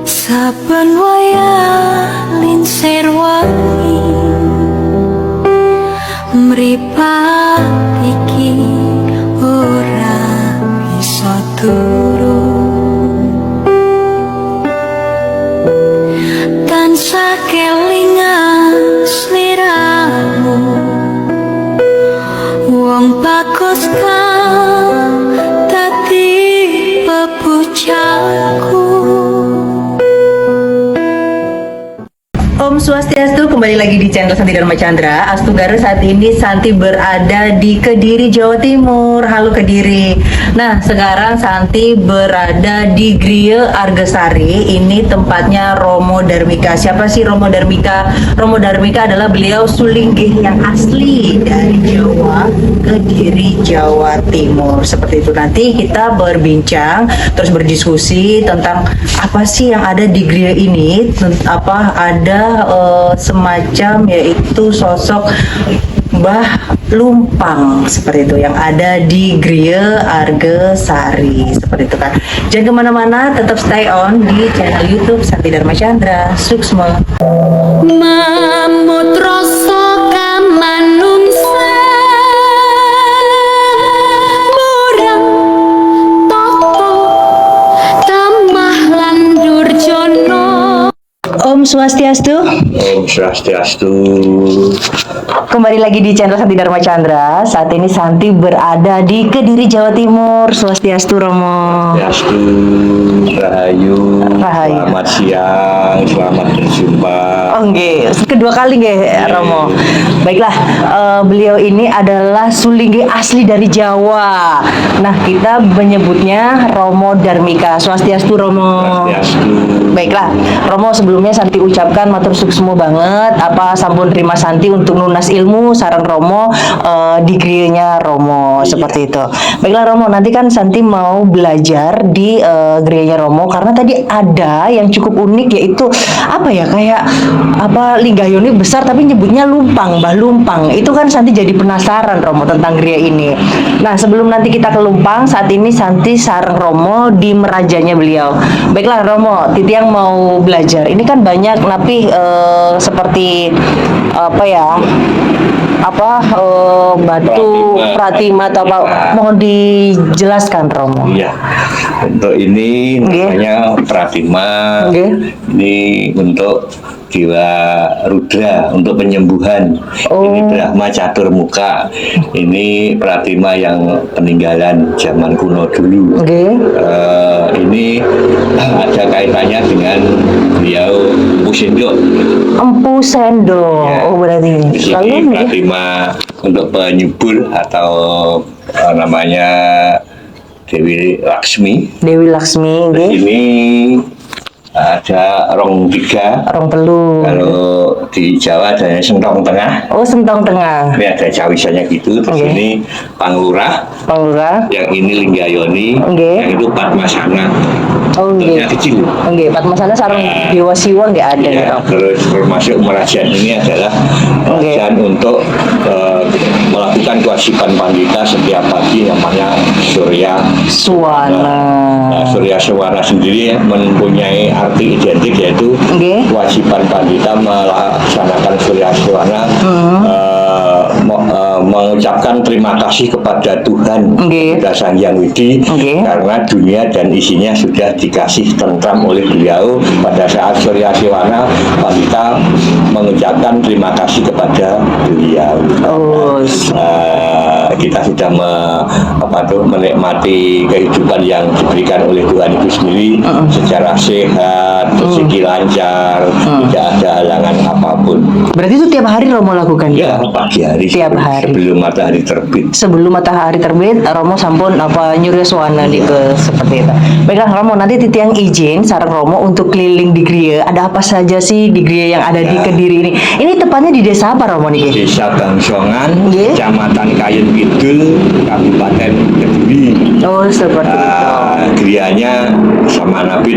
Saben wayah linsir wangi mripat iki ora bisa turun tansah kelingan sliramu wong bagus kang dadi pepujaku. Om Swastiastu, kembali lagi di channel Santi Dharma Chandra. Astugara, saat ini Santi berada di Kediri, Jawa Timur. Halo Kediri. Nah, sekarang Santi berada di Griya Argasari. Ini tempatnya Romo Dharmika. Siapa sih Romo Dharmika? Romo Dharmika adalah beliau sulinggih yang asli dari Jawa, Kediri, Jawa Timur. Seperti itu. Nanti kita berbincang, terus berdiskusi tentang apa sih yang ada di Griya ini. Ada semacam yaitu sosok Mbah Lumpang seperti itu yang ada di Griya Argasari seperti itu kan. Jangan kemana-mana, tetap stay on di channel YouTube Santi Dharma Chandra. Suksma. Mamut rasa kamanungsa murang tata tamah lan durjana. Om Swastiastu. Om Swastiastu. Kembali lagi di channel Santi Dharma Chandra. Saat ini Santi berada di Kediri, Jawa Timur. Swastiastu Romo. Swastiastu. Rahayu. Rahayu. Selamat siang. Selamat berjumpa. Oke, kedua kali nggih Romo. Baiklah, beliau ini adalah sulinggih asli dari Jawa. Nah, kita menyebutnya Romo Dharmika. Swastiastu Romo. Swastiastu. Baiklah, Romo, sebelumnya Santi ucapkan matur suksmo banget sampun terima Santi untuk nunas ilmu sareng Romo di griyanya Romo seperti itu. Baiklah Romo, nanti kan Santi mau belajar di griyanya Romo karena tadi ada yang cukup unik, yaitu kayak linggayoni besar tapi nyebutnya lumpang, Mbah Lumpang. Itu kan Santi jadi penasaran Romo tentang griya ini. Nah, sebelum nanti kita ke Lumpang, saat ini Santi sareng Romo di merajanya beliau. Baiklah Romo, Titi yang mau belajar. Ini kan banyak napi seperti batu pratima atau apa, mohon dijelaskan Romo. Iya. Untuk ini namanya pratima. Ini untuk Dewa Rudra, untuk penyembuhan. Ini Brahma Catur Muka. Ini pratima yang peninggalan zaman kuno dulu. Ini ada kaitannya dengan beliau Empu Sendok. Empu Sendok. Ya. Berarti. Ini pratima untuk penyubur atau namanya Dewi Laksmi. Dewi Laksmi. Ini ada rong tiga. Rong telu. Kalau di Jawa ada sentong tengah. Oh, sentong tengah. Ini ada cawisannya gitu. Terus ini Panglurah. Yang ini Linggayoni. Yang itu Padmasana. Bentuknya kecil. Padmasana sarung Dewa Siwa nggak ada. Ya, terus termasuk merajan ini adalah merajan untuk melakukan kewajiban pandita setiap pagi, namanya Surya Suwana. Nah, Surya Suwana sendiri mempunyai arti identik, yaitu kewajiban pandita melaksanakan Surya Suwana, mengucapkan terima kasih kepada Tuhan, kepada Sang Hyang Widi, karena dunia dan isinya sudah dikasih tentram oleh beliau. Pada saat Surya Siwana, pandita mengucapkan terima kasih kepada beliau. Kita sudah menikmati kehidupan yang diberikan oleh Tuhan itu sendiri secara sehat, rezeki lancar, tidak ada halangan apapun. Berarti itu tiap hari Romo lakukan? Ya, pagi hari. Tiap hari. Sebelum matahari terbit. Sebelum matahari terbit, Romo sampun nyurya suwana seperti itu. Baiklah Romo, nanti Titi yang izin sareng Romo untuk keliling di Griya. Ada apa saja sih di Griya yang ada di Kediri ini? Ini tepatnya di desa apa Romo nih? Desa Bangsongan, Kecamatan Kayen Kidul, Kabupaten Kediri. Oh, seperti itu. Griyanya sama Nabi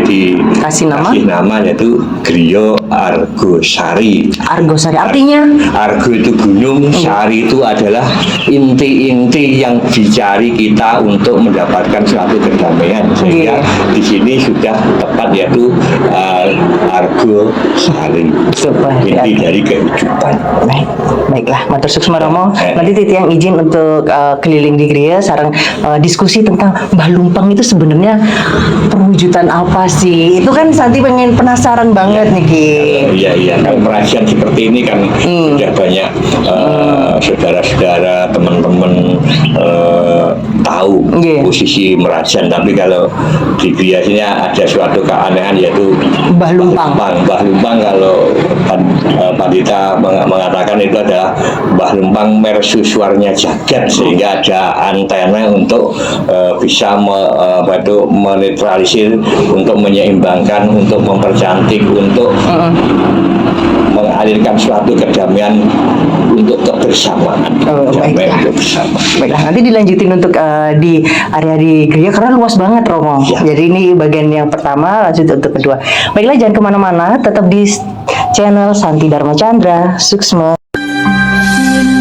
Kasih nama? yaitu Griya Argosari. Argosari artinya? Argo itu gunung, Sari itu adalah inti-inti yang dicari kita untuk mendapatkan suatu kedamaian. Sehingga di sini sudah tepat yaitu Argosari. Inti dari kehidupan. Baiklah, matur suksma Romo. Nanti Titiang izin untuk keliling di Griya sareng diskusi tentang Mbah Lumpang itu sebenarnya perwujudan apa sih? Itu kan Santi pengen penasaran banget nih Ki. Iya, kalau pengajian seperti ini kan sudah banyak saudara-saudara, teman-teman tahu posisi Merajan. Tapi kalau di biasanya ada suatu keanehan yaitu Mbah Lumpang. Mbah Lumpang kalau Pandita mengatakan itu adalah Mbah Lumpang mercusuarnya jagat, sehingga ada antena untuk bisa menetralisir, untuk menyeimbangkan, untuk mempercantik, untuk mengalirkan suatu kedamaian untuk kebersamaan. Baiklah, nanti dilanjutin untuk di area di Griya karena luas banget Romo. Jadi ini bagian yang pertama, lanjut untuk kedua. Baiklah, jangan kemana-mana, tetap di channel Santi Dharma Chandra Suksma.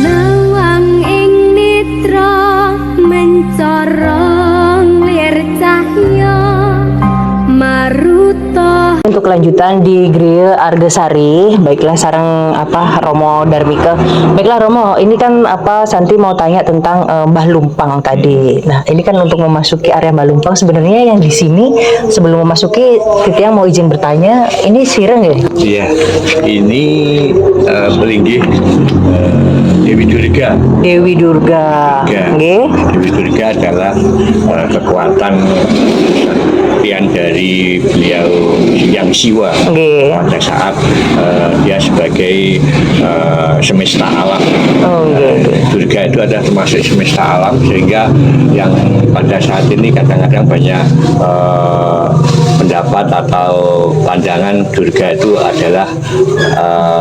Nawang ing nitra mencorong lir cahya maruta. Untuk kelanjutan di Griya Argosari, baiklah sarang Romo Darmika. Baiklah Romo, ini kan Santi mau tanya tentang Mbah Lumpang tadi. Nah, ini kan untuk memasuki area Mbah Lumpang sebenarnya yang di sini sebelum memasuki Titiang mau izin bertanya, ini sireng ya? Iya, ini Belinggih Dewi Durga. Dewi Durga. Dewi Durga adalah kekuatan yang dari beliau yang Siwa pada saat dia sebagai semesta alam. Durga itu adalah termasuk semesta alam, sehingga yang pada saat ini kadang-kadang banyak pendapat atau pandangan Durga itu adalah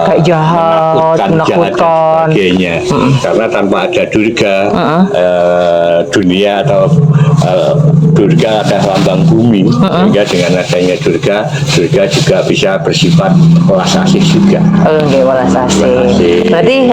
kayak jahat, menakutkan dan sebagainya. Karena tanpa ada Durga, dunia atau Durga adalah lambang bumi, sehingga dengan adanya Durga juga bisa bersifat welas asih juga. Welas asih. Berarti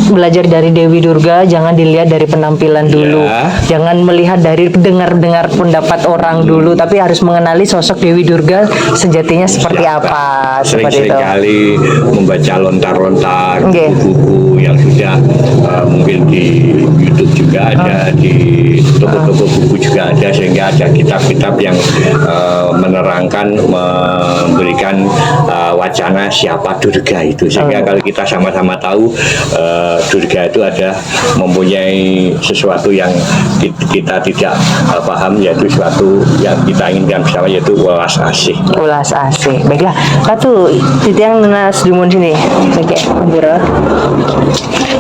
belajar dari Dewi Durga jangan dilihat dari penampilan dulu, jangan melihat dari dengar pendapat orang dulu, tapi harus mengenali sosok Dewi Durga sejatinya seperti apa. Sering kali membaca lontar-lontar buku-buku yang sudah mungkin di YouTube juga ada, di toko-toko buku juga ada, sehingga ada kitab-kitab yang menerangkan, memberikan wacana siapa Durga itu, sehingga kalau kita sama-sama tahu Durga itu ada mempunyai sesuatu yang kita tidak paham, yaitu sesuatu yang kita inginkan bersama, yaitu welas asih. Welas asih. Baiklah, Ratu Titiang nenas dimun sini. Oke, Biro.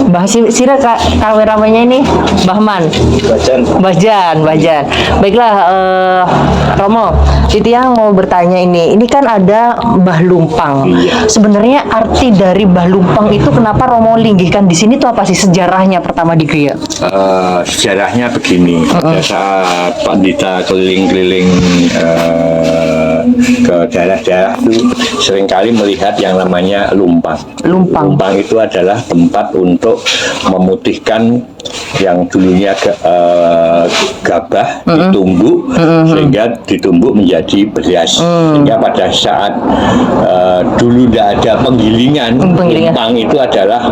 Mbah Sira kameramanya ini Bahman. Bajan. Baiklah, Romo, Titiang mau bertanya ini kan ada Mbah Lumpang. Sebenarnya arti dari Mbah Lumpang itu kenapa Romo linggihkan di sini tuh apa sih sejarahnya pertama di Griya? Sejarahnya begini, pada saat Pandita keliling-keliling ke daerah-daerah itu seringkali melihat yang namanya lumpang. Lumpang itu adalah tempat untuk memutihkan yang dulunya gabah ditumbuk, sehingga ditumbuk menjadi beras. Sehingga pada saat dulu tidak ada penggilingan, lumpang itu adalah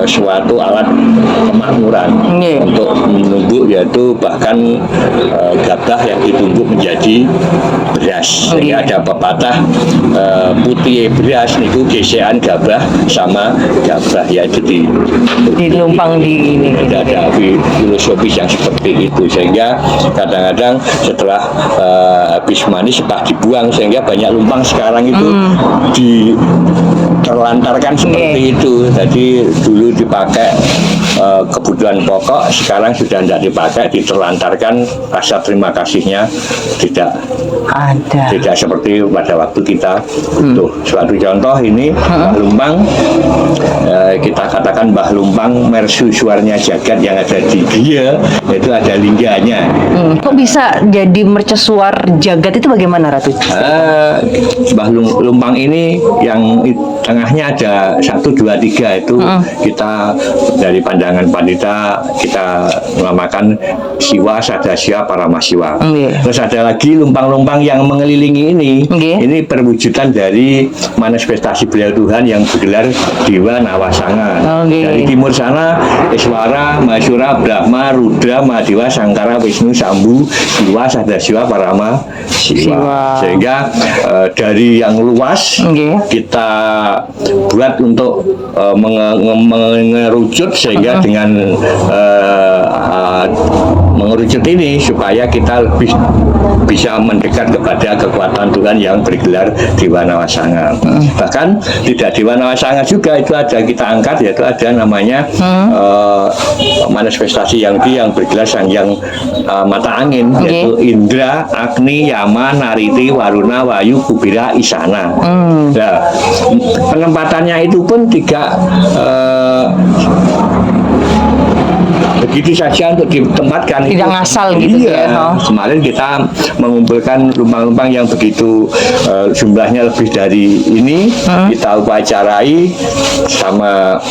suatu alat kemakmuran untuk menumbuk, yaitu bahkan gabah yang ditumbuk menjadi beras. Sehingga ada pepatah putih beras niku gesekan gabah sama gabah, yaitu di lumpang di ini. Ada filosofis yang seperti itu, sehingga kadang-kadang setelah habis manis sepah dibuang, sehingga banyak lumpang sekarang itu terlantarkan seperti itu. Jadi dulu dipakai kebutuhan pokok sekarang sudah tidak dipakai, diterlantarkan, rasa terima kasihnya tidak ada. tidak seperti pada waktu kita. Tuh suatu contoh ini Mbah Lumpang, kita katakan Mbah Lumpang mercusuarnya jagat yang ada di dia itu ada lingganya. Kok bisa jadi mercusuar jagat itu bagaimana, Ratu? Mbah Lumpang ini yang tengahnya ada 1, 2, 3 itu kita dari pandangan pandita kita menamakan Siwa Sadasya Paramasiwa. Terus ada lagi lumpang-lumpang yang mengelilingi ini. Ini perwujudan dari manifestasi beliau Tuhan yang bergelar Dewa Nawasanga. Dari timur sana Iswara, Maheswara, Brahma, Rudra, Mahadewa, Sangkara, Wisnu, Sambu, Siwa Sadasya Paramasiwa. Sehingga dari yang luas kita buat untuk mengerucut sehingga dengan mengerucut ini supaya kita lebih bisa mendekat kepada kekuatan Tuhan yang bergelar Dewa Nawasanga. Bahkan tidak Dewa Nawasanga juga itu ada kita angkat, yaitu ada namanya manifestasi yang bergelar Sang Hyang Mata Angin, yaitu Indra, Agni, Yama, Nariti, Waruna, Wayu, Kubira, Isana. Nah, penempatannya itu pun tidak begitu saja untuk ditempatkan, tidak ngasal gitu. Kemarin kita mengumpulkan lumpang-lumpang yang begitu jumlahnya lebih dari ini, kita upacarai sama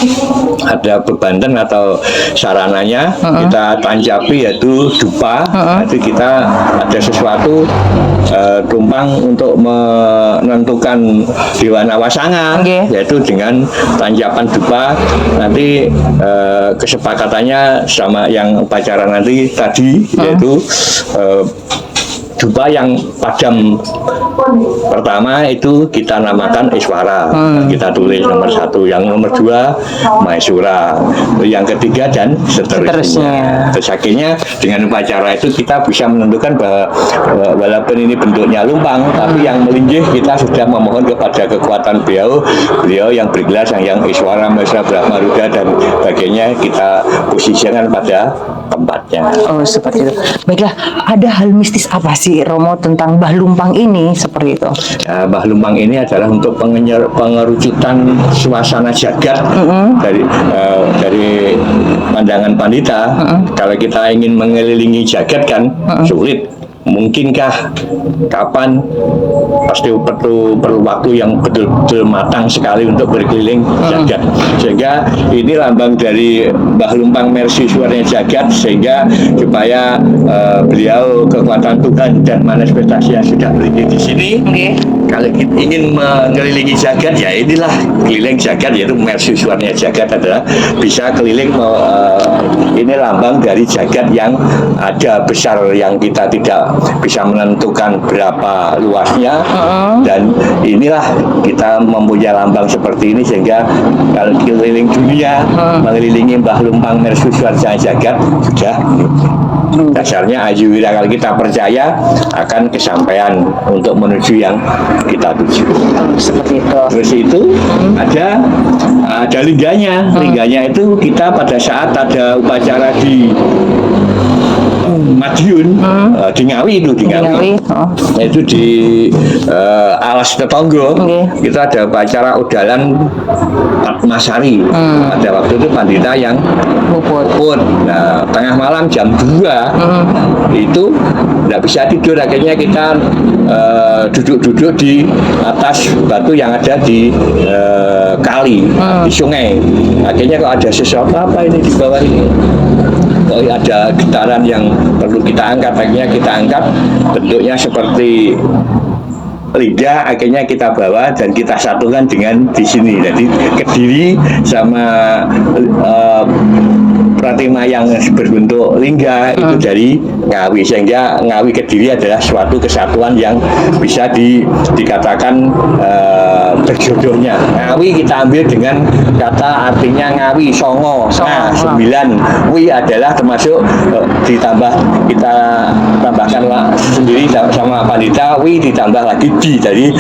ada bebanten atau sarananya, kita tanjapi yaitu dupa. Nanti kita ada sesuatu tumpang untuk menentukan Dewa Nawasanga, yaitu dengan tanjapan dupa. Nanti kesepakatannya sama yang upacara nanti tadi, yaitu dupa yang padam pertama itu kita namakan Iswara, kita tulis nomor 1, yang nomor 2 Maheswara, yang ketiga dan seterusnya. Terus akhirnya dengan upacara itu kita bisa menentukan bahwa walaupun ini bentuknya lumpang, tapi yang melinggih kita sudah memohon kepada kekuatan beliau yang bergelar Sang Hyang Iswara, Maheswara, Brahma, Rudra dan bagiannya kita posisikan pada tempatnya. Oh, seperti itu. Baiklah, ada hal mistis apa sih Romo tentang Mbah Lumpang ini seperti itu? Mbah Lumpang ini adalah untuk pengerucutan suasana jagat dari pandangan pandita. Kalau kita ingin mengelilingi jagat kan sulit. Mungkinkah, kapan, pasti perlu waktu yang betul-betul matang sekali untuk berkeliling jagat. Sehingga ini lambang dari Mbah Lumpang mercusuarnya jagat, sehingga supaya beliau kekuatan Tuhan dan manifestasi yang sudah berada di sini. Kalau kita ingin mengelilingi jagat, ya inilah keliling jagat, yaitu mercusuarnya jagat adalah bisa keliling. Ini lambang dari jagat yang ada besar, yang kita tidak bisa menentukan berapa luasnya, dan inilah kita mempunyai lambang seperti ini, sehingga kalau keliling dunia mengelilingi Mbah Lumpang mercusuar jagat sudah dasarnya Ayuwira. Kalau kita percaya akan kesampaian untuk menuju yang kita tuju. Seperti itu. Terus itu ada lingganya. Lingganya itu kita pada saat ada upacara di Madiun, di Ngawi itu itu di Alas Tetonggo, kita ada upacara udalan Padmasari. Pada waktu itu pandita yang luput. Nah, tengah malam jam 2 itu tidak bisa tidur, akhirnya kita duduk-duduk di atas batu yang ada di kali, di sungai. Akhirnya kalau ada sesuatu apa ini di bawah ini, ada getaran yang perlu kita angkat, akhirnya kita angkat, bentuknya seperti lidah, akhirnya kita bawa dan kita satukan dengan di sini. Jadi Kediri sama Pratima yang berbentuk lingga itu dari Ngawi, sehingga Ngawi Kediri adalah suatu kesatuan yang bisa dikatakan berjodohnya. Ngawi kita ambil dengan kata artinya ngawi, songo. Nah, 9 wi adalah termasuk ditambah kita tambahkan sendiri sama pandita, wi ditambah lagi di, jadi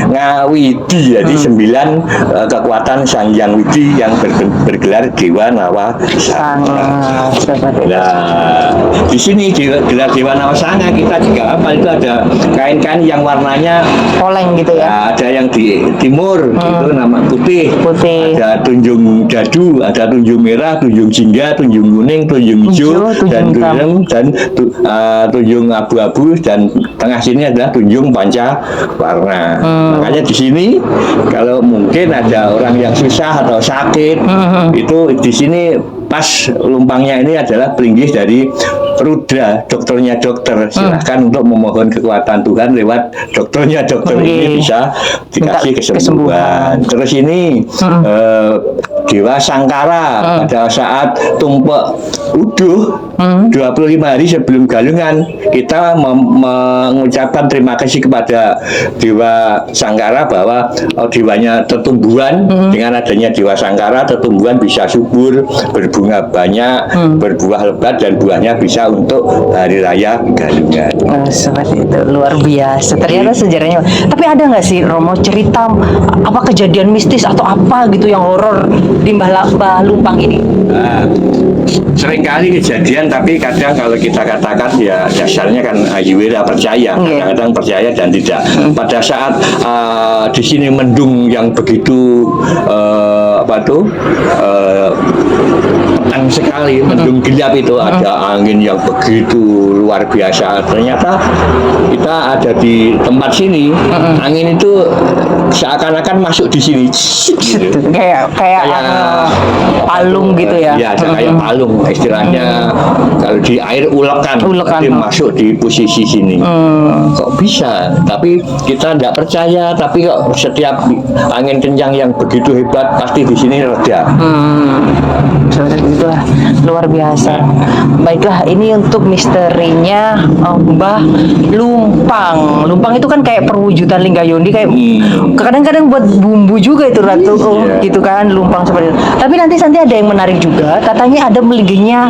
ngawidi, jadi 9 kekuatan Sang Hyang Widi yang bergelar Dewa Nawa Sanga. Nah, di sini gelar Dewa Nawa Sanga kita juga apa itu ada kain-kain yang warnanya poleng gitu ya. Ada yang di timur itu nama putih. Ada tunjung dadu, ada tunjung merah, tunjung jingga, tunjung kuning, tunjung hijau, dan tunjung abu-abu, dan tengah sini adalah tunjung panca warna. Makanya di sini kalau mungkin ada orang yang susah atau sakit, itu di sini pas lumpangnya ini adalah peringgih dari Rudra, dokternya dokter. Silahkan untuk memohon kekuatan Tuhan lewat dokternya dokter ini bisa dikasih kesembuhan. Terus ini Dewa Sangkara pada saat tumpek uduh 25 hari sebelum galungan kita mengucapkan terima kasih kepada Dewa Sangkara bahwa dewanya tertumbuhan. Dengan adanya Dewa Sangkara tertumbuhan bisa subur, berbunga banyak, berbuah lebat, dan buahnya bisa untuk hari raya galungan. Seperti itu, luar biasa. Ternyata sejarahnya. Tapi ada nggak sih Romo cerita apa kejadian mistis atau apa gitu yang horor di Mbah Lumpang ini? Nah, seringkali kejadian, tapi kadang kalau kita katakan ya dasarnya kan Ayuwira percaya, kadang-kadang percaya dan tidak. Pada saat di sini mendung yang begitu petang sekali, mendung gelap itu, ada angin yang begitu luar biasa. Ternyata kita ada di tempat sini, angin itu seakan-akan masuk di sini, gitu. kayak palung gitu ya. Ya, kayak palung istilahnya. Kalau di air ulekan. Tapi masuk di posisi sini. Kok bisa? Tapi kita tidak percaya. Tapi kok setiap angin kencang yang begitu hebat pasti di sini reda. Itulah luar biasa. Baiklah, ini untuk misterinya Mbah Lumpang. Lumpang itu kan kayak perwujudan Linggayondi, kayak kadang-kadang buat bumbu juga itu Ratu, gitu kan, lumpang seperti itu. Tapi nanti ada yang menarik juga, katanya ada melinggihnya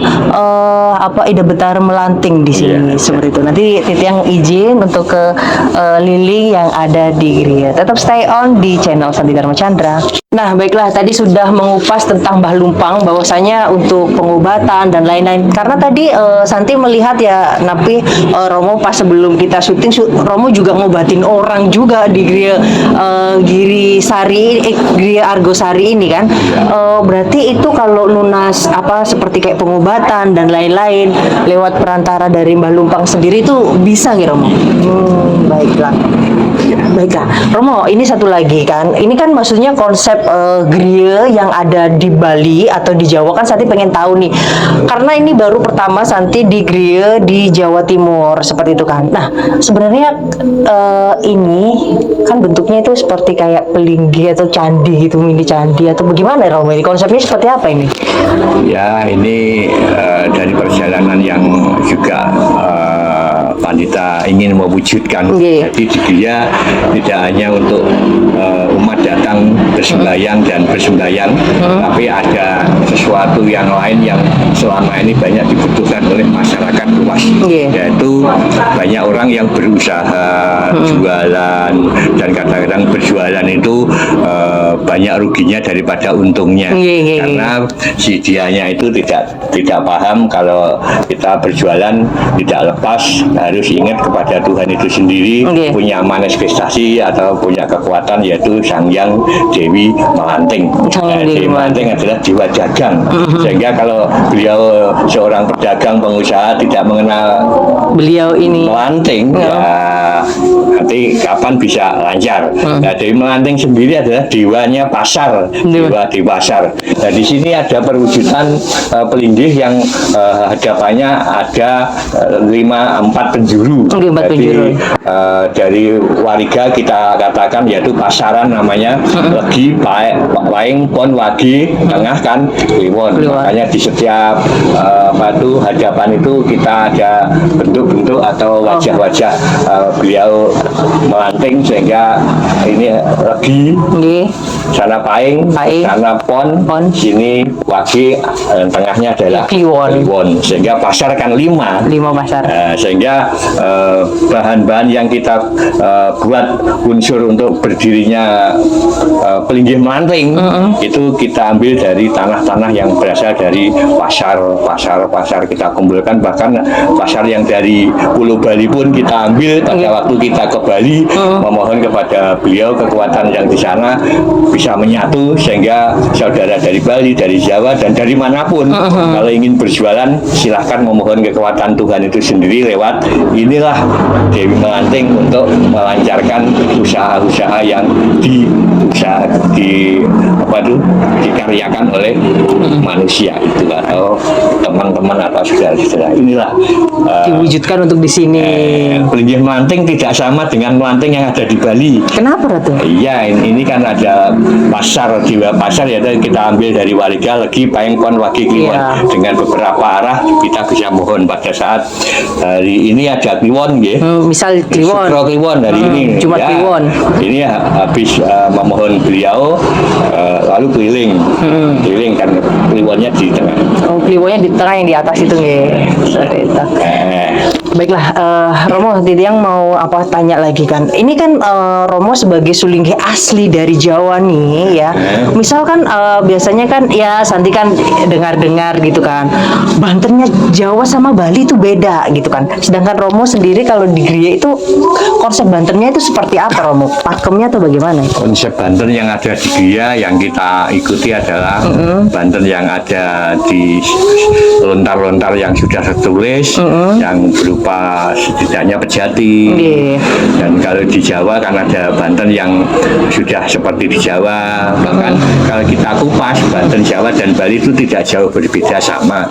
Ida Betara Melanting di sini, seperti itu. Nanti Titiang izin untuk ke Lili yang ada di Gria. Tetap stay on di channel Santi Dharma Chandra. Nah, baiklah, tadi sudah mengupas tentang Mbah Lumpang, bahwasanya untuk pengobatan dan lain-lain. Karena tadi Santi melihat ya, Napi Romo pas sebelum kita syuting, Romo juga ngobatin orang juga di Gria Argosari ini kan. Berarti itu kalau lunas seperti kayak pengobatan dan lain-lain lewat perantara dari Mbah Lumpang sendiri itu bisa nggak Romo? Baiklah. Romo, ini satu lagi kan. Ini kan maksudnya konsep Gria yang ada di Bali atau di Jawa kan Santi pengen tahu nih. Karena ini baru pertama Santi di Gria di Jawa Timur seperti itu kan. Nah, sebenarnya ini kan bentuknya itu seperti kayak pelinggi atau candi gitu, mini candi atau bagaimana Romo? Ini konsepnya seperti apa ini? Ya, ini dari perjalanan yang juga Pandita ingin mewujudkan. Jadi dia tidak hanya untuk umat datang bersembahyang dan bersembahyang, tapi ada sesuatu yang lain yang selama ini banyak dibutuhkan oleh masyarakat luas, yaitu banyak orang yang berusaha jualan, dan kadang-kadang berjualan itu banyak ruginya daripada untungnya, karena si dianya itu tidak paham kalau kita berjualan tidak lepas harus ingat kepada Tuhan itu sendiri, punya manifestasi atau punya kekuatan, yaitu Sang Hyang Dewi Melanting. Dewi Melanting adalah dewa dagang, sehingga kalau beliau seorang pedagang pengusaha tidak mengenal beliau ini Melanting, ya nanti kapan bisa lancar. Nah, Dewi Melanting sendiri adalah dewanya pasar, di pasar. Nah, di sini ada perwujudan pelinggih yang hadapannya ada 4 penjuru. Jadi dari wariga kita katakan yaitu pasaran namanya legi, paing, pon, wagi, tengah kan kliwon. Makanya di setiap hadapan itu kita ada bentuk-bentuk atau wajah-wajah beliau melanting, sehingga ini legi, sana paing, sana pon, sini wagi, dan tengahnya adalah kliwon. Sehingga pasar kan 5 pasar. Sehingga bahan-bahan yang kita buat unsur untuk berdirinya pelinggih melanting itu kita ambil dari tanah-tanah yang berasal dari pasar kita kumpulkan. Bahkan pasar yang dari Pulau Bali pun kita ambil pada waktu kita ke Bali, memohon kepada beliau kekuatan yang di sana bisa menyatu, sehingga saudara dari Bali, dari Jawa, dan dari manapun kalau ingin berjualan silahkan memohon kekuatan Tuhan itu sendiri lewat inilah Dewi Melanting untuk melancarkan usaha-usaha yang dikaryakan oleh manusia itu, atau teman-teman atau saudara-saudara. Inilah diwujudkan untuk di sini. Pelinggih melanting tidak sama dengan melanting yang ada di Bali. Kenapa, Ratu? Iya, ini kan ada pasar, yaitu kita ambil dari wariga, legi, paing, pon, wagi, kliwon. Dengan beberapa arah kita bisa mohon pada saat hari ini ada kliwon, misal kliwon. Sukro kliwon hari ini. Jumat kliwon. Ini habis memohon beliau, lalu keliling kan kliwonnya di tengah. Kliwonnya di tengah, yang di atas itu Baiklah, Romo, Titiang mau tanya lagi kan. Ini kan Romo sebagai Sulinggih asli dari Jawa nih ya. Misal kan biasanya kan ya Santi kan dengar-dengar gitu kan, Bantennya Jawa sama Bali itu beda gitu kan. Sedangkan Romo sendiri kalau di Gria itu konsep Bantennya itu seperti apa, Romo? Pakemnya atau bagaimana? Konsep Banten yang ada di Gria yang kita ikuti adalah Banten yang ada di lontar-lontar yang sudah tertulis, yang berupa setidaknya Pejati. Dan kalau di Jawa kan ada Banten yang sudah seperti di Jawa. Bahkan kalau kita kupas, Banten, Jawa, dan Bali itu tidak jauh berbeda, sama.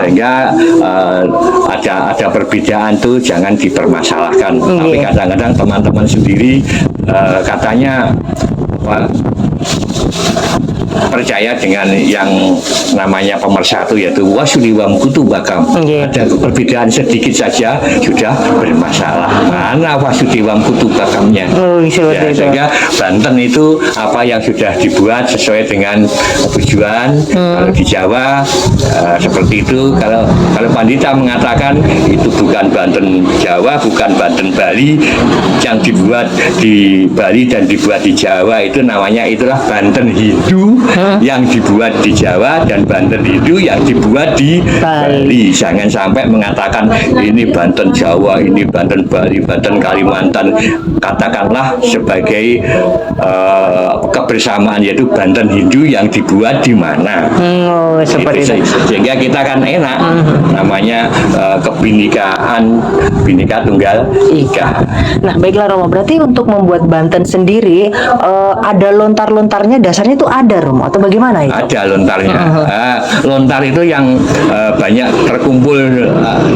Sehingga ada perbedaan tuh jangan dipermasalahkan. Tapi kadang-kadang teman-teman sendiri katanya percaya dengan yang namanya pemersatu, yaitu wasuliwam kutu bakam. Ada perbedaan sedikit saja sudah bermasalah. Mana wasuliwam kutu bakamnya? Sehingga Banten itu apa yang sudah dibuat sesuai dengan tujuan. Kalau di Jawa seperti itu. Kalau Pandita mengatakan itu bukan Banten Jawa, bukan Banten Bali, yang dibuat di Bali dan dibuat di Jawa itu namanya itulah Banten Hindu yang dibuat di Jawa, dan Banten Hindu yang dibuat di Bali. Jangan sampai mengatakan ini Banten Jawa, ini Banten Bali, Banten Kalimantan. Katakanlah sebagai kebersamaan, yaitu Banten Hindu yang dibuat di mana. Seperti itu. Sehingga kita kan enak, namanya kebinekaan, Bhinneka Tunggal Ika. Nah, baiklah Romo, berarti untuk membuat Banten sendiri ada lontar-lontarnya, dasarnya itu ada, Romo, atau bagaimana itu? Ada lontarnya. Lontar itu yang banyak terkumpul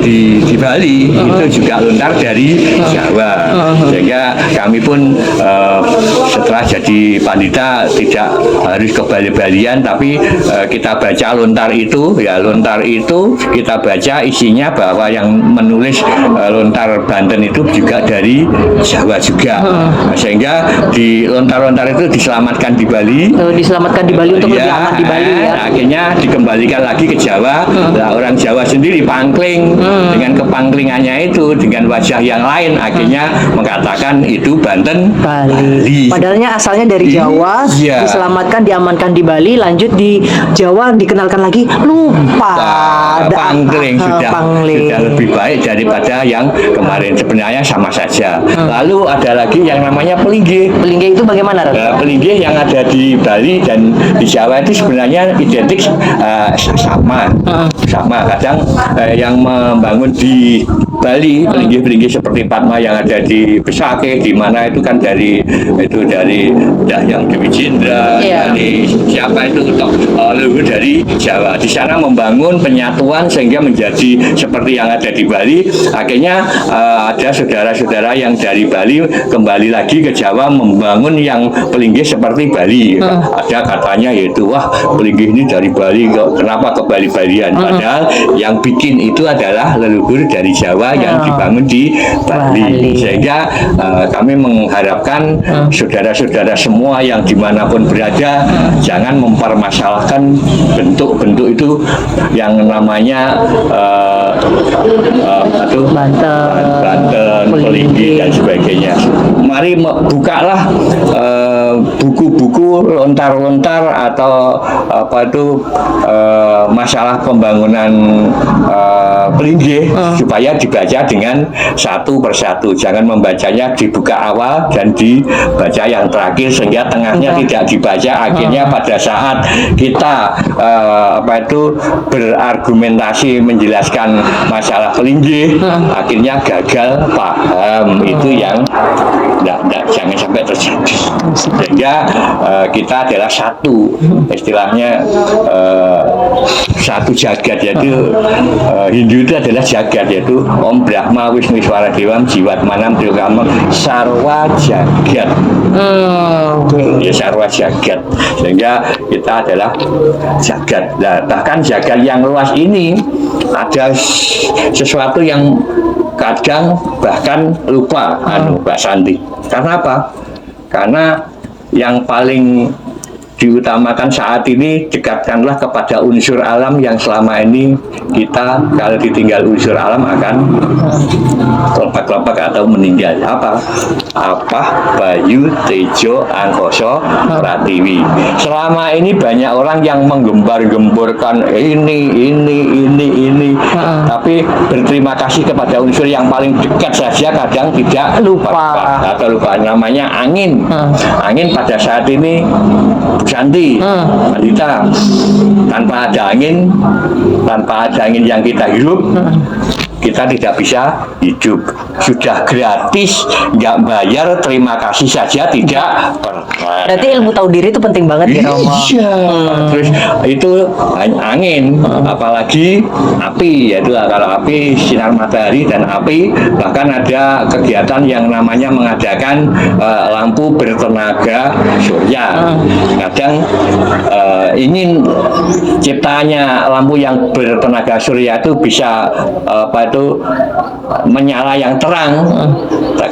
di Bali, itu juga lontar dari Jawa. Sehingga kami pun setelah jadi pandita tidak harus ke Bali-Balian, tapi kita baca lontar itu, kita baca isinya bahwa yang menulis lontar Banten itu juga dari Jawa juga. Sehingga di lontar-lontar itu diselamatkan di Bali. Diselamatkan di Bali untuk lebih aman di Bali ya. Akhirnya dikembalikan lagi ke Jawa. Nah, orang Jawa sendiri pangkling dengan kepangklingannya itu dengan wajah yang lain, akhirnya mengatakan itu Banten Bali. Padahalnya asalnya dari Jawa, diselamatkan, diamankan di Bali, lanjut di Jawa dikenalkan lagi, lupa. Pangkling sudah lebih baik daripada yang kemarin. Sebenarnya sama saja. Lalu ada lagi yang namanya pelinggih. Pelinggih itu bagaimana? Pelinggih yang ada di Bali dan di Jawa itu sebenarnya identik sama. Kadang yang membangun di Bali, pelinggih-pelinggih seperti Padma yang ada di Besake, di mana itu kan dari Dahyang Dewi Cindra, dari siapa itu leluhur dari Jawa. Di sana membangun penyatuan sehingga menjadi seperti yang ada di Bali. Akhirnya ada saudara-saudara yang dari Bali kembali lagi ke Jawa membangun yang pelinggih seperti Bali. Ada katanya yaitu wah pelinggih ini dari Bali kok kenapa ke Bali-Balian? Padahal yang bikin itu adalah leluhur dari Jawa yang dibangun di Bali. Sehingga kami mengharapkan saudara-saudara semua yang dimanapun berada jangan mempermasalahkan bentuk-bentuk itu yang namanya Banten, pelinggih dan sebagainya. Mari bukalah buku-buku lontar-lontar atau masalah pembangunan pelinggih supaya dibaca dengan satu persatu. Jangan membacanya dibuka awal dan dibaca yang terakhir sehingga tengahnya tidak dibaca. Akhirnya pada saat kita berargumentasi menjelaskan masalah pelinggih, akhirnya gagal paham. Itu yang jangan sampai terjadi. Sehingga kita adalah satu, istilahnya satu jagat, yaitu Hindu itu adalah jagat, yaitu Om Brahma Wisnu Iswara Dewam Jiwat Manam Triyokamam Sarwa Jagat. Ya sarwa jagat. Sehingga kita adalah jagat. Nah, bahkan jagat yang luas ini ada sesuatu yang kadang bahkan lupa Mbak Santi. Karena apa? Karena yang paling diutamakan saat ini dekatkanlah kepada unsur alam yang selama ini kita kalau ditinggal unsur alam akan kelopak-kelopak atau meninggal. Apa? Bayu, Tejo, Angkoso, Pratiwi. Selama ini banyak orang yang menggembar-gemborkan ini. Tapi berterima kasih kepada unsur yang paling dekat saja kadang tidak lupa. Namanya angin. Angin pada saat ini Santi, Andita, tanpa ada angin yang kita hirup, kita tidak bisa hidup. Sudah gratis, nggak bayar, terima kasih saja tidak pernah. Berarti ilmu tahu diri itu penting banget ya Romo. Iya. Terus itu angin, apalagi api, yaitu kalau api sinar matahari dan api, bahkan ada kegiatan yang namanya mengadakan lampu bertenaga surya. Kadang ingin ciptaannya lampu yang bertenaga surya itu bisa menyala yang terang.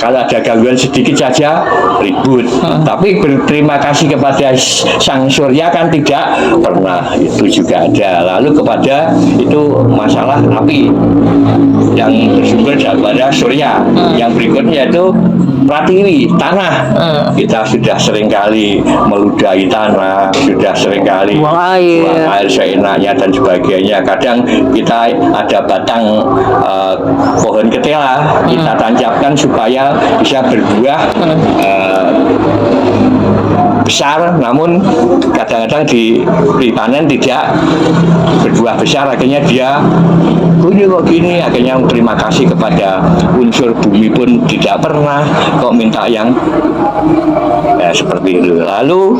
Kalau ada gangguan sedikit saja ribut. Tapi berterima kasih kepada sang surya kan tidak pernah, itu juga ada. Lalu kepada itu masalah api yang bersumber daripada surya. Yang berikutnya itu Pratiwi, tanah. Kita sudah seringkali meludahi tanah, sudah seringkali buang air seenaknya dan sebagainya. Kadang kita ada batang pohon ketela, kita tancapkan supaya bisa berbuah besar, namun kadang-kadang dipanen tidak berbuah besar, akhirnya dia kok gini, akhirnya terima kasih kepada unsur bumi pun tidak pernah, kok minta yang seperti itu. Lalu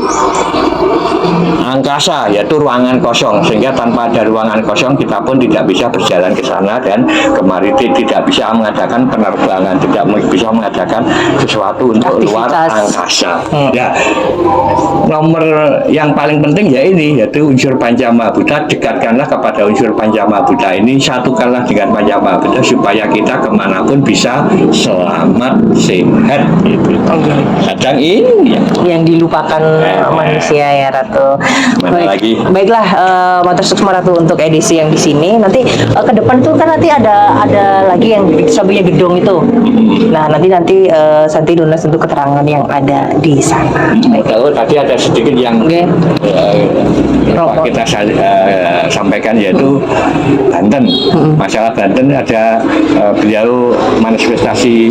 angkasa, yaitu ruangan kosong, sehingga tanpa ada ruangan kosong kita pun tidak bisa berjalan ke sana dan kemari, tidak bisa mengadakan penerbangan, tidak bisa mengadakan sesuatu untuk luar angkasa. Ya, nomor yang paling penting ya ini, yaitu unsur Pancamahabhuta. Dekatkanlah kepada unsur Pancamahabhuta ini, satukanlah dengan Pancamahabhuta supaya kita kemanapun bisa selamat, sehat gitu. Kadang ini yang dilupakan manusia ya Ratu. Baiklah Matur Suksma Ratu untuk edisi yang di sini. Nanti ke depan tuh kan nanti ada lagi yang Sabunya Gedong itu. Nah nanti Santi Dunas untuk keterangan yang ada di sana. Baik. Oh, tadi ada sedikit yang kita sampaikan, yaitu Banten. Masalah Banten ada beliau manifestasi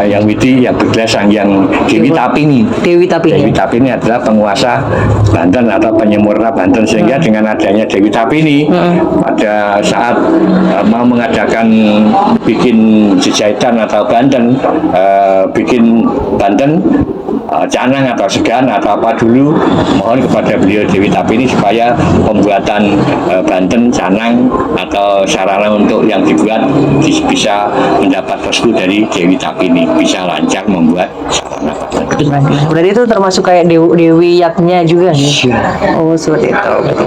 yang widi yang bergelas yang Dewi Tapini. Dewi Tapini adalah penguasa Banten atau penyempurna Banten, sehingga dengan adanya Dewi Tapini pada saat mau mengadakan bikin jajahitan atau Banten, bikin Banten canang atau segan atau apa dulu, mohon kepada beliau Dewi Tapini supaya pembuatan Banten canang atau sarana untuk yang dibuat bisa mendapat restu dari Dewi Tapini, bisa lancar membuat sarana. Berarti itu termasuk kayak dewi yaknya juga nih. Oh, seperti itu berarti.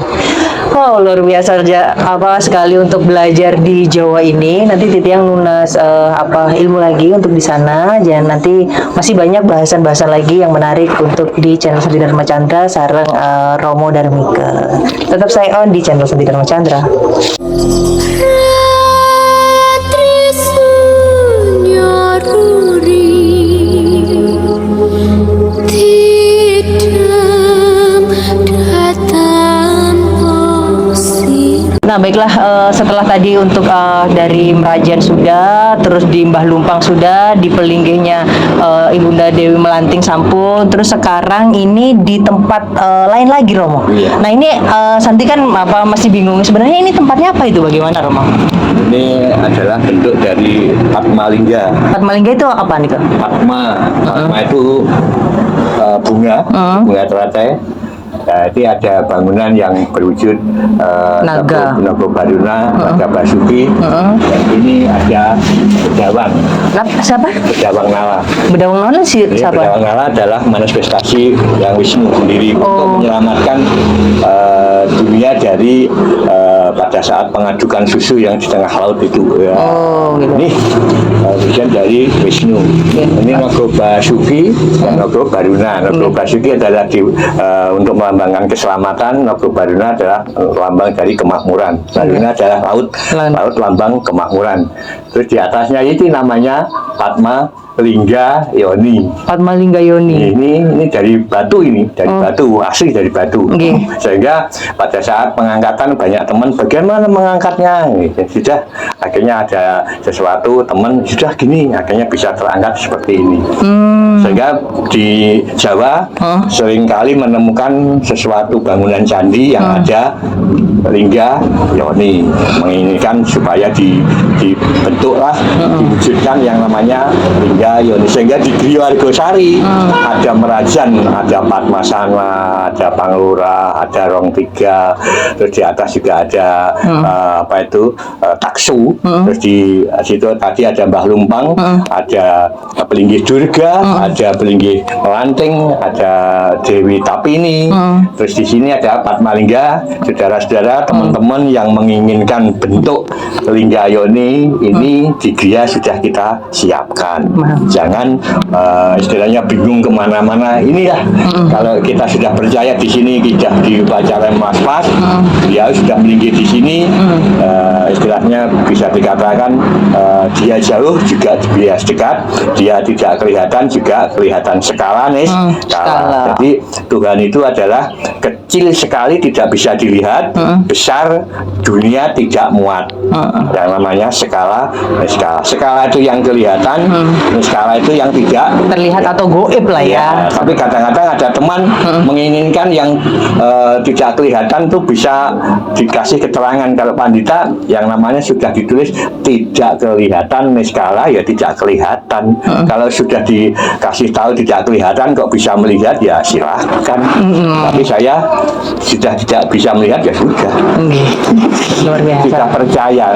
Oh, luar biasa sekali untuk belajar di Jawa ini. Nanti Titi yang lunas ilmu lagi untuk di sana. Dan nanti masih banyak bahasan-bahasan lagi yang menarik untuk di channel Santi Dharma Chandra sareng Romo Darmika. Tetap stay on di channel Santi Dharma Chandra. Nah, baiklah, setelah tadi untuk dari Merajan sudah, terus di Mbah Lumpang sudah, di Pelinggihnya Ibunda Dewi Melanting sampun, terus sekarang ini di tempat lain lagi, Romo. Iya. Nah, ini Santi kan masih bingung sebenarnya ini tempatnya apa itu, bagaimana, Romo? Ini adalah bentuk dari Padmalingga. Padmalingga itu apa nih, Kak? Padma itu bunga teratai. Nah, ini ada bangunan yang berwujud Naga Baruna, Naga Basuki. Dan ini ada Bedawang. Siapa? Bedawang Nala. Bedawang Nala siapa? Bedawang Nala adalah manifestasi yang Wisnu sendiri untuk menyelamatkan dunia dari pada saat pengadukan susu yang di tengah laut itu. Ya. Gitu. Ini bagian dari Wisnu. Ini Naga Basuki dan Naga Baruna. Naga Basuki adalah untuk melambangkan keselamatan, Naga Baruna adalah lambang dari kemakmuran. Baruna adalah laut lambang kemakmuran. Terus di atasnya itu namanya Padmalingga Yoni. Padmalingga Yoni. Ini dari batu batu, asli dari batu. Sehingga pada saat pengangkatan banyak teman bagaimana mengangkatnya. Sudah akhirnya ada sesuatu teman sudah gini, akhirnya bisa terangkat seperti ini. Sehingga di Jawa seringkali menemukan sesuatu bangunan candi yang ada Lingga Yoni, menginginkan supaya dibentuklah, diwujudkan yang namanya Lingga Yoni. Sehingga di Griya Argosari ada Merajan, ada Padmasana, ada Panglura, ada Rong Tiga, terus di atas juga ada Taksu. Terus di situ tadi ada Mbah Lumpang, ada Pelinggih Durga, ada Pelinggih Melanting, ada Dewi Tapini. Terus di sini ada Padmalingga. Saudara-saudara, teman-teman yang menginginkan bentuk Lingga Yoni ini di Griya sudah kita siapkan. Jangan istilahnya bingung kemana-mana. Inilah kalau kita sudah percaya di sini kita dibaca Mas Pas, dia sudah meninggi di sini. Istilahnya bisa dikatakan dia jauh juga dia dekat, dia tidak kelihatan juga kelihatan skala nih. Jadi Tuhan itu adalah kecil sekali tidak bisa dilihat, besar dunia tidak muat. Yang namanya skala itu yang kelihatan, skala itu yang tidak terlihat atau goib lah ya. Tapi kadang-kadang ada teman menginginkan yang tidak kelihatan tuh bisa dikasih keterangan. Kalau pandita yang namanya sudah ditulis tidak kelihatan skala ya tidak kelihatan. Kalau sudah dikasih tahu tidak kelihatan kok bisa melihat ya silahkan. Tapi saya sudah tidak bisa melihat ya sudah. Luar biasa. Kita percaya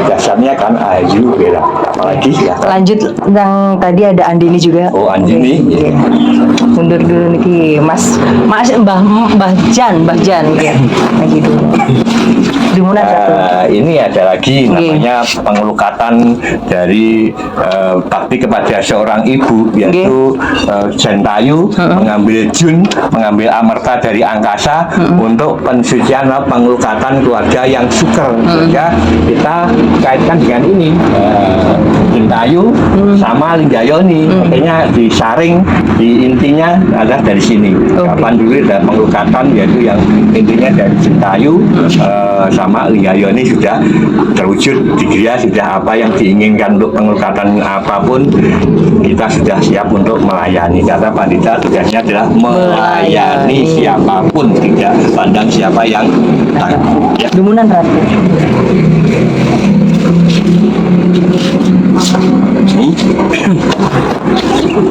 dasarnya kan ayu beda. Apalagi ya. Lanjut yang tadi ada Andini juga. Oh, Andini. Mundur dulu nih Mas Mbah Jan ya. Lagi dulu. Dimunan satu. Ini ada lagi namanya pengelukatan dari bakti kepada seorang ibu, yaitu Jentayu mengambil Jun, mengambil Amerta dari angkasa untuk pensucian pengelukatan keluarga yang syukur. Sehingga kita kaitkan dengan ini Jentayu sama Linggayoni, makanya disaring di intinya adalah dari sini. Kapan dulu ada pengelukatan, yaitu yang intinya dari Jentayu sama Linggayoni sudah terwujud di Gria, sudah apa yang diinginkan untuk pengelukatan apapun kita sudah siap untuk melayani, karena Pandita tugasnya adalah melayani siapapun, tidak pandang siapa yang ya. Dumunan Ratu.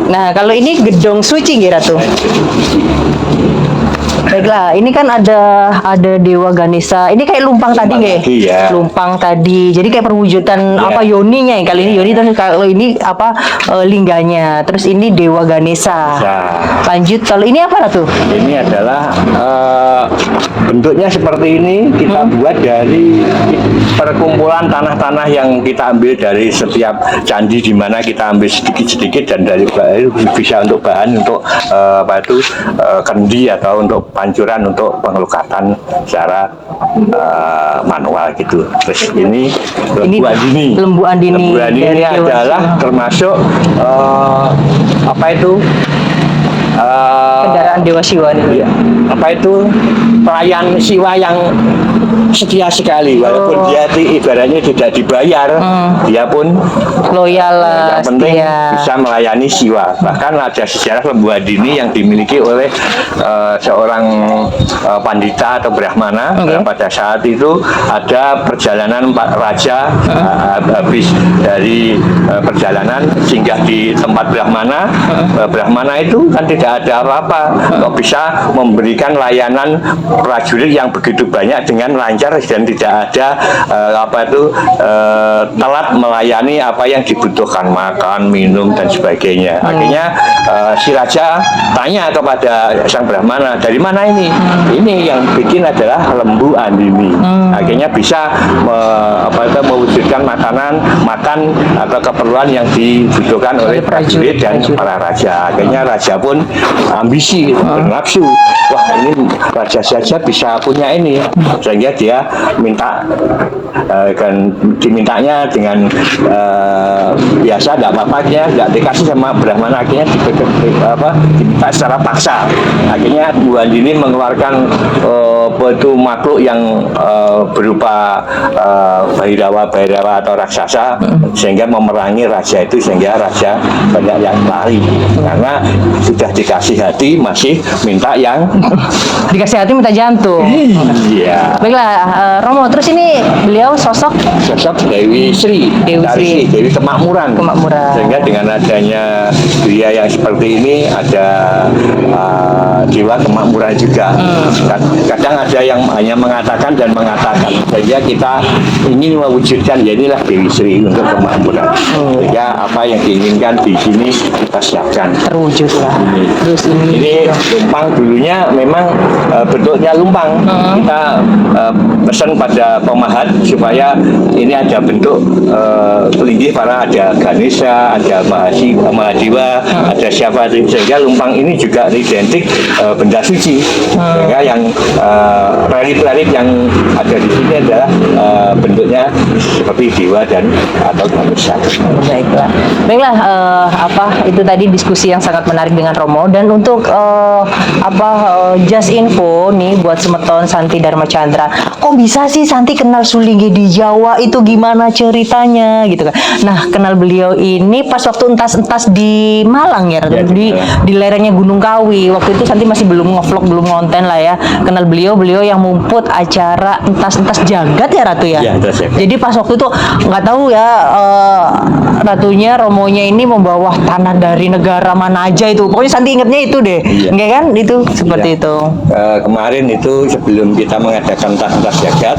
Nah, kalau ini gedong suci nggih Ratu. Baiklah, ini kan ada Dewa Ganesha. Ini kayak lumpang tadi nggih? Ya. Lumpang tadi. Jadi kayak perwujudan apa yoninya ya. Kali ini yoni, terus kalau ini apa lingganya. Terus ini Dewa Ganesha. Lanjut, kalau ini apa Ratu? Ini adalah bentuknya seperti ini, kita buat dari perkumpulan tanah-tanah yang kita ambil dari setiap candi, di mana kita ambil sedikit-sedikit dan dari bisa untuk bahan untuk kendi atau untuk pancuran untuk pengelukatan secara manual gitu. Terus ini Lembu Andini. Lembu Andini. Lembu Andini ini adalah termasuk apa itu? Kendaraan Dewa Siwa nih. Apa itu? Pelayan Siwa yang setia sekali, walaupun dia ibaratnya tidak dibayar, dia pun loyal lah, yang penting bisa melayani Siwa. Bahkan ada sejarah Lembu Andini yang dimiliki oleh seorang pandita atau brahmana. Pada saat itu ada perjalanan raja habis dari perjalanan singgah di tempat brahmana. Brahmana itu kan tidak ada apa-apa, kok bisa memberikan layanan prajurit yang begitu banyak dengan lancar dan tidak ada telat melayani apa yang dibutuhkan, makan, minum dan sebagainya. Akhirnya si raja tanya kepada sang brahmana, dari mana ini? Ini yang bikin adalah Lembu Andini. Akhirnya bisa mewujudkan makan atau keperluan yang dibutuhkan oleh prajurit dan para raja. Akhirnya raja pun ambisi, bernafsu. Wah, ini raja saja bisa punya ini, sehingga dia minta kan dimintanya dengan biasa, tidak apa-apa, nggak dikasih sama brahmana. Akhirnya diminta secara paksa. Akhirnya Bu Andini mengeluarkan itu makhluk yang berupa Bhairawa atau raksasa, sehingga memerangi raja itu, sehingga raja banyak yang lari karena sudah dikasih hati masih minta yang dikasih hati minta jantung. Iya. Baiklah, Romo, terus ini beliau sosok Dewi Sri, Dewi Kemakmuran. Sehingga dengan adanya Gria yang seperti ini ada Dewa Kemakmuran juga. Kadang ada yang hanya mengatakan, sehingga kita ingin mewujudkan, ya inilah Dewi Sri untuk kemakmuran. Sehingga apa yang diinginkan di sini kita siapkan. Terwujud lah. Terus ini lumpang dulunya memang bentuknya lumpang. Kita pesan pada pemahat supaya ini ada bentuk linggih para, ada Ganesha, ada Mahadewa, ada siapa, sehingga lumpang ini juga identik benda suci. Sehingga yang relief yang ada di sini adalah bentuknya seperti dewa dan atau Ganesha. Baiklah, itu tadi diskusi yang sangat menarik dengan Romo. Dan untuk just info nih buat Semeton Santi Dharma Chandra, kok bisa sih Santi kenal Sulinggi di Jawa, itu gimana ceritanya gitu kan? Nah, kenal beliau ini pas waktu entas di Malang ya, di lerengnya Gunung Kawi. Waktu itu Santi masih belum ngevlog, belum ngonten lah ya. Kenal beliau yang mumput acara entas jagat ya Ratu ya. Jadi pas waktu itu nggak tahu ya, Ratunya Romonya ini membawa tanah dari negara mana aja itu. Pokoknya Santi ingetnya itu deh. Enggak kan? Itu seperti itu. Kemarin itu sebelum kita mengadakan entas jagat,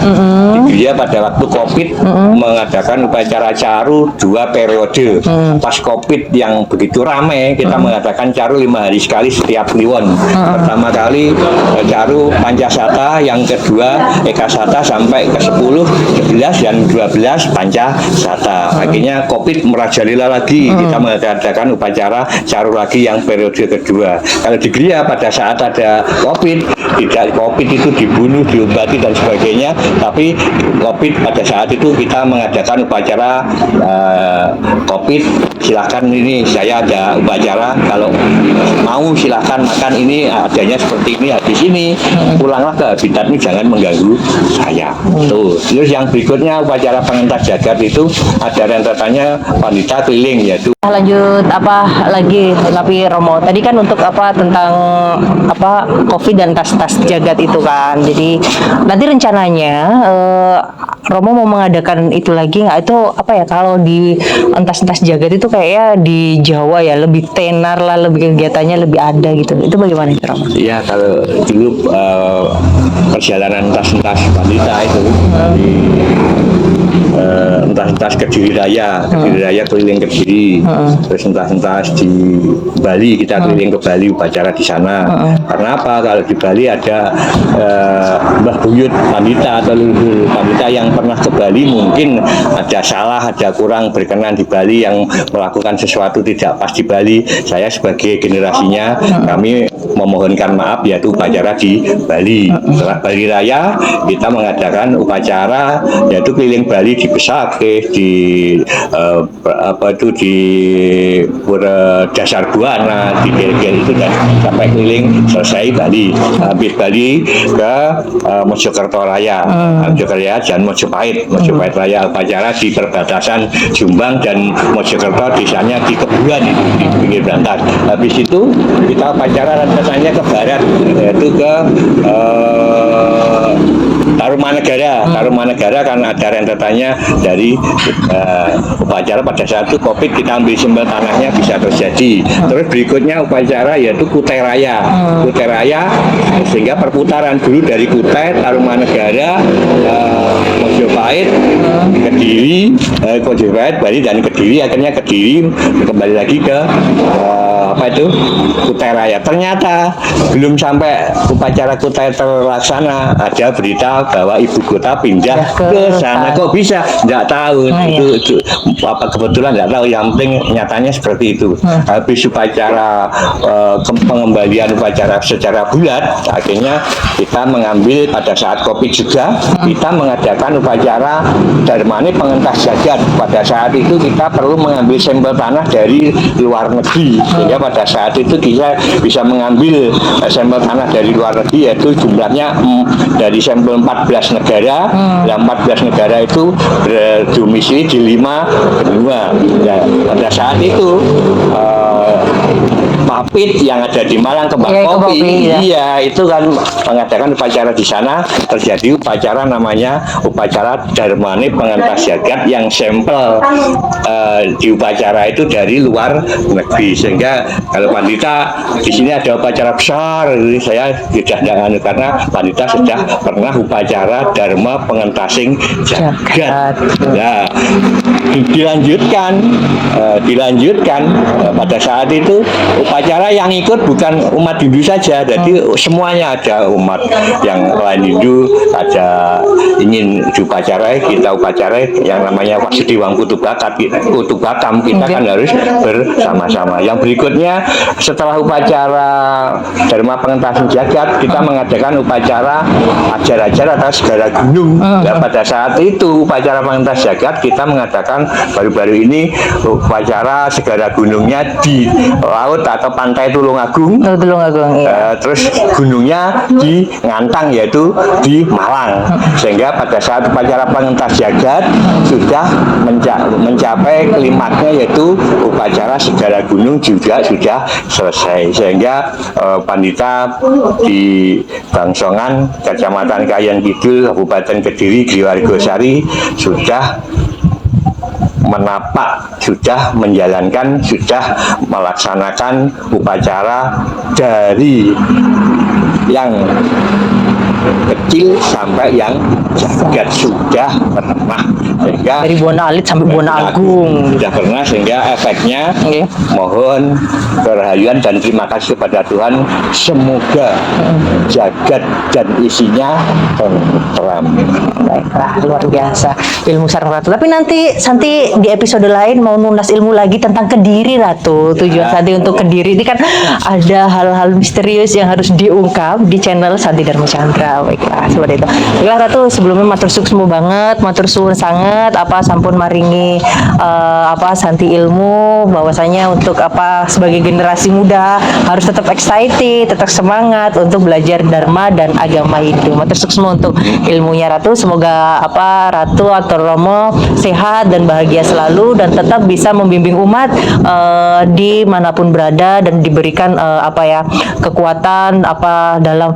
dia pada waktu Covid mengadakan upacara caru 2 periode. Pas Covid yang begitu ramai, kita mengadakan caru 5 hari sekali setiap kliwon. Pertama kali caru Pancasala Sata, yang kedua Eka Sata sampai ke 10, 11 dan 12 Panca Sata. Akhirnya Covid merajalela lagi, kita mengadakan upacara Caru lagi yang periode kedua. Kalau di Gria pada saat ada Covid, tidak Covid itu dibunuh, diobati dan sebagainya, tapi Covid pada saat itu kita mengadakan upacara Covid, silahkan ini saya ada upacara, kalau mau silahkan makan ini, adanya seperti ini, habis ini pulanglah ke habitatmu, jangan mengganggu saya. Tuh. Terus yang berikutnya upacara pengentas jagat itu ada rentetannya wanita keliling, yaitu Lanjut apa lagi tapi Romo tadi kan untuk apa tentang apa Covid dan tas-tas jagat itu kan, jadi nanti rencananya Romo mau mengadakan itu lagi nggak? Itu apa ya, kalau di tas-tas jagat itu kayaknya di Jawa ya lebih tenar lah, lebih kegiatannya lebih ada gitu, itu bagaimana itu Romo? ya kalau dulu perjalanan tas-tas wanita itu di entas-entas Kediri Raya, keliling Kediri, terus entas-entas di Bali, kita keliling ke Bali upacara di sana. Karena apa? Kalau di Bali ada Mbah Buyut wanita atau leluhur wanita yang pernah ke Bali, mungkin ada salah, ada kurang berkenan di Bali, yang melakukan sesuatu tidak pas di Bali. Saya sebagai generasinya, kami memohonkan maaf, yaitu upacara di Bali. Setelah Bali Raya, kita mengadakan upacara yaitu keliling Bali di Besakeh, di di Pura Dasar Buana, di Gel-Gel itu, dan sampai keliling selesai Bali. Habis Bali ke Mojokerto Raya, Mojokerto Raya dan Mojopahit. Mojopahit Raya upacara di perbatasan Jombang dan Mojokerto, desanya di Kebuan itu, di pinggir Brantas. Habis itu kita upacara rentetannya ke barat, yaitu ke Tarumanegara. Tarumanegara kan ada rentetannya dari upacara pada saat itu Covid, kita ambil simbol tanahnya bisa terjadi. Terus berikutnya upacara yaitu Kutai Raya. Kutai Raya sehingga perputaran dulu dari Kutai, Tarumanegara, Mojopahit, Kediri, Mojopahit, Bali dan Kediri, akhirnya Kediri kembali lagi ke Kutai Raya. Ternyata belum sampai upacara Kutai terlaksana, ada berita bahwa ibu kota pindah ke sana. Kok bisa? Nggak tahu. Itu apa kebetulan nggak tahu. Yang penting nyatanya seperti itu. Habis upacara pengembalian upacara secara bulat, akhirnya kita mengambil pada saat Covid juga, kita mengadakan upacara Darmani pengentas jagat. Pada saat itu kita perlu mengambil sampel tanah dari luar negeri, sehingga pada saat itu kita bisa mengambil sampel tanah dari luar negeri, yaitu jumlahnya dari sampel 14 negara. 14 negara itu berdomisili di 5 benua. Nah, pada saat itu Papit yang ada di Malang, Kembang Kopi, iya itu kan mengadakan upacara di sana. Terjadi upacara namanya upacara Darmani pengentas jagat, yang sampel di upacara itu dari luar negeri, sehingga kalau wanita di sini ada upacara besar, saya sudah tidak, karena wanita sudah pernah upacara Dharma pengentasing jagat. Nah, dilanjutkan pada saat itu upacara yang ikut bukan umat Hindu saja, jadi semuanya ada umat yang lain Hindu, ada ingin diupacarai, kita upacarai yang namanya Wasudewang Kutu Batam, kita kan harus bersama-sama. Yang berikutnya setelah upacara Dharma pengentasing jagat, kita mengadakan upacara ajar-ajar atau segala gunung. Nah, pada saat itu upacara pengentas jagat kita mengadakan baru-baru ini upacara segala gunungnya di laut atau pantai Tulungagung. Terus gunungnya di Ngantang, yaitu di Malang. Sehingga pada saat upacara pengentas jagat sudah mencapai klimaksnya, yaitu upacara segala gunung juga sudah selesai. Sehingga Pandita di Bangsongan, Kecamatan Kayan Kidul, Kabupaten Kediri, Griwargosari sudah menapak, sudah menjalankan, sudah melaksanakan upacara dari yang kecil sampai yang jagat sudah pernah, sehingga Dari Buana Alit sampai Buana Agung. sudah pernah, sehingga efeknya mohon kerahayuan dan terima kasih kepada Tuhan, semoga jagat dan isinya tentram. Baiklah, luar biasa ilmu sarang Ratu. Tapi nanti Santi di episode lain mau nulas ilmu lagi tentang Kediri, Ratu. Tujuan Santi untuk Kediri ini kan ada hal-hal misterius yang harus diungkap di channel Santi Dharma Chandra. Baiklah, seperti itu. Baiklah Ratu, sebelumnya matur suksmu banget, matur suwun sangat sampun maringi Santi ilmu bahwasanya untuk sebagai generasi muda harus tetap excited, tetap semangat untuk belajar Dharma dan agama Hindu. Matur suksmu untuk ilmunya Ratu. Semoga Ratu atau Romo sehat dan bahagia selalu dan tetap bisa membimbing umat di manapun berada dan diberikan kekuatan dalam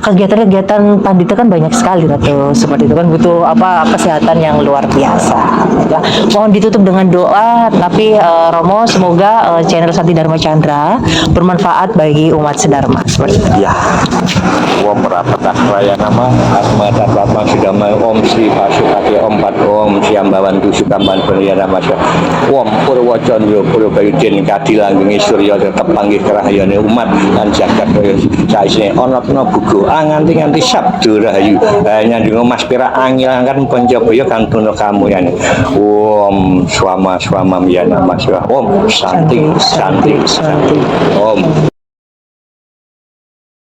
kegiatan-kegiatan pandita kan banyak sekali Ratu. Seperti itu kan butuh kesehatan yang luar biasa. Ya. Mohon ditutup dengan doa, tapi Romo semoga channel Santi Dharma Chandra bermanfaat bagi umat sedharma. Seperti itu. Ya, Om Rapatah Raya Nama Asma Tatma Sudama Om Sri Pasukati Om Pat Om Siambawan Sukamban Pria Nama Om Purwocondro Purbayudin Kadilanggeng Surya tetep panggih kerahayane umat lan jagat kaya saisine ana buku nganti sabdo rahayu nyandung Mas Pira angil-angkan Pancabaya kantuna kamuyane Om Swama Swama Miyana Mas Om Santi Santi Santi Om